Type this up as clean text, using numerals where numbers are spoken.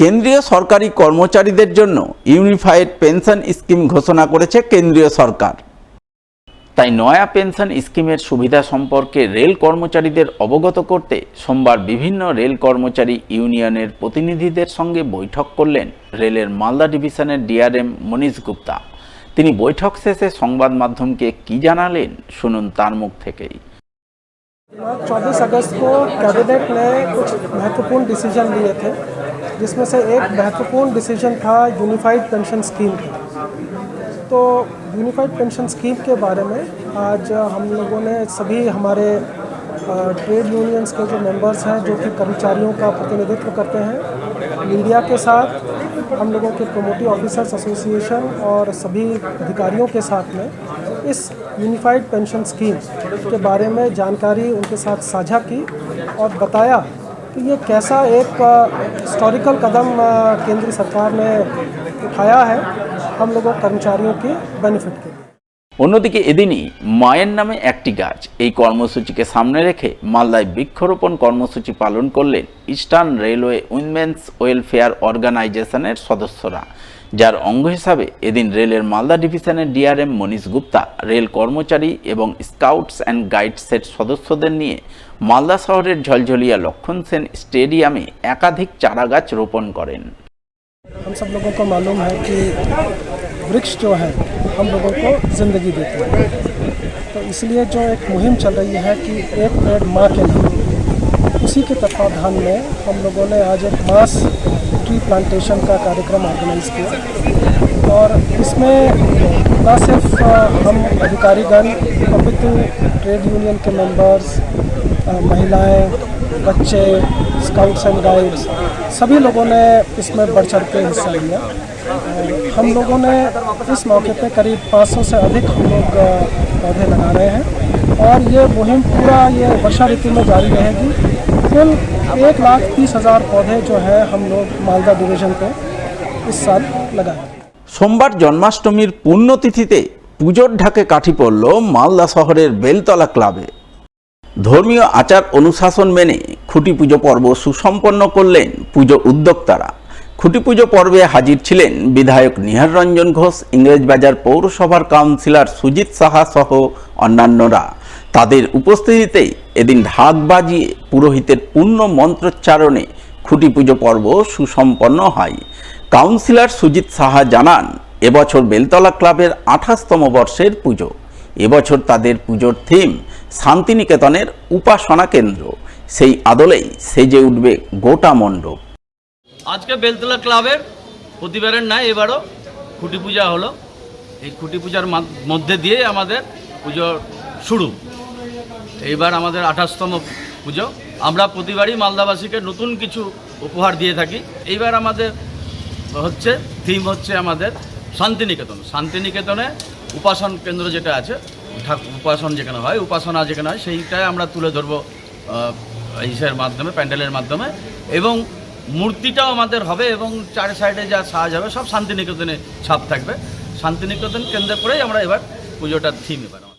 কেন্দ্রীয় সরকারি কর্মচারীদের জন্য ইউনিফাইড পেনশন স্কিম ঘোষণা করেছে কেন্দ্রীয় সরকার। তাই নয়া পেনশন স্কিমের সুবিধা সম্পর্কে রেল কর্মচারীদের অবগত করতে সোমবার বিভিন্ন রেল কর্মচারী ইউনিয়নের প্রতিনিধিদের সঙ্গে বৈঠক করলেন রেলের মালদা ডিভিশনের ডিআরএম মনীশ গুপ্তা। তিনি বৈঠক শেষে সংবাদ মাধ্যমকে কি জানালেন শুনুন তার মুখ থেকেই। 24 अगस्त को कैबिनेट ने कुछ महत्वपूर्ण डिसीजन लिए थे, जिसमें से एक महत्वपूर्ण डिसीजन था यूनिफाइड पेंशन स्कीम का। तो यूनिफाइड पेंशन स्कीम के बारे में आज हम लोगों ने सभी हमारे ट्रेड यूनियंस के जो मेंबर्स हैं, जो कि कर्मचारियों का प्रतिनिधित्व करते हैं, मीडिया के साथ हम लोगों के प्रोमोटिव ऑफिसर्स एसोसिएशन और सभी अधिकारियों के साथ में इस यूनिफाइड पेंशन स्कीम के बारे में जानकारी उनके साथ साझा की और बताया कि ये कैसा एक हिस्टोरिकल कदम केंद्र सरकार ने उठाया है हम लोगों कर्मचारियों के बेनिफिट के लिए। অন্যদিকে এদিনই মায়ের নামে একটি গাছ এই কর্মসূচিকে সামনে রেখে মালদায় বৃক্ষরোপণ কর্মসূচি পালন করলেন ইস্টার্ন রেলওয়ে উইমেন্স ওয়েলফেয়ার অর্গানাইজেশনের সদস্যরা, যার অঙ্গ হিসাবে এদিন রেলের মালদা ডিভিশনের ডিআরএম মনীশ গুপ্তা রেল কর্মচারী এবং স্কাউটস অ্যান্ড গাইডসের সদস্যদের নিয়ে মালদা শহরের ঝলঝলিয়া লক্ষণ সেন স্টেডিয়ামে একাধিক চারাগাছ রোপণ করেন। हम सब लोगों को मालूम है कि वृक्ष जो है हम लोगों को ज़िंदगी देते हैं, तो इसलिए जो एक मुहिम चल रही है कि एक पेड़ माँ के नाम, उसी के तत्वाधान में हम लोगों ने आज एक मास ट्री प्लांटेशन का कार्यक्रम ऑर्गेनाइज किया। और इसमें न सिर्फ हम अधिकारीगण, अपितु ट्रेड यूनियन के मेंबर्स, महिलाएं, बच्चे, स्काउट्स एंड गाइड्स, सभी लोगों ने इसमें बढ़ चढ़ के हिस्सा लिया। हम लोगों ने इस मौके पे करीब 500 से अधिक हम लोग पौधे लगा रहे हैं और ये मुहिम पूरा ये वर्षा ऋतु में जारी रहेगी। कुल 1,30,000 पौधे जो है हम लोग मालदा डिवीज़न पे इस साल लगाएंगे। সোমবার জন্মাষ্টমীর পুণ্যতিথিতে পুজোর ঢাকে কাঠি পড়ল মালদা শহরের বেলতলা ক্লাবে। ধর্মীয় আচার অনুশাসন মেনে খুঁটি পুজো পর্ব সুসম্পন্ন করলেন পুজো উদ্যোক্তারা। খুঁটি পুজো পর্বে হাজির ছিলেন বিধায়ক নিহার রঞ্জন ঘোষ, ইংরেজবাজার পৌরসভার কাউন্সিলর সুজিত সাহা সহ অন্যান্যরা। তাদের উপস্থিতিতেই এদিন ঢাক বাজিয়ে পুরোহিতের পূর্ণ মন্ত্রোচ্চারণে খুঁটি পুজো পর্ব সুসম্পন্ন হয়। কাউন্সিলর সুজিত সাহা জানান, এবছর বেলতলা ক্লাবের 28তম বর্ষের পুজো। এবছর তাদের পুজোর থিম শান্তিনিকেতনের উপাসনা কেন্দ্র, সেই আদলেই সেজে উঠবে গোটা মণ্ডপ। আজকে বেলতলা ক্লাবের প্রতিবারের ন্যায় এবারও খুঁটি পূজা হলো। এই খুঁটি পূজার মধ্যে দিয়ে আমাদের পুজোর শুরু। এইবার আমাদের 28তম পুজো। আমরা প্রতিবারই মালদাবাসীকে নতুন কিছু উপহার দিয়ে থাকি। এইবার আমাদের হচ্ছে থিম হচ্ছে আমাদের শান্তিনিকেতন। শান্তিনিকেতনে উপাসন কেন্দ্র যেটা আছে, উপাসন যেখানে হয়, উপাসনা যেখানে হয়, সেইটাই আমরা তুলে ধরবো ইসের মাধ্যমে, প্যান্ডেলের মাধ্যমে। এবং মূর্তিটাও আমাদের হবে এবং চার সাইডে যা সাজ হবে সব শান্তিনিকেতনে ছাপ থাকবে। শান্তিনিকেতন কেন্দ্র করেই আমরা এবার পুজোটার থিম এবার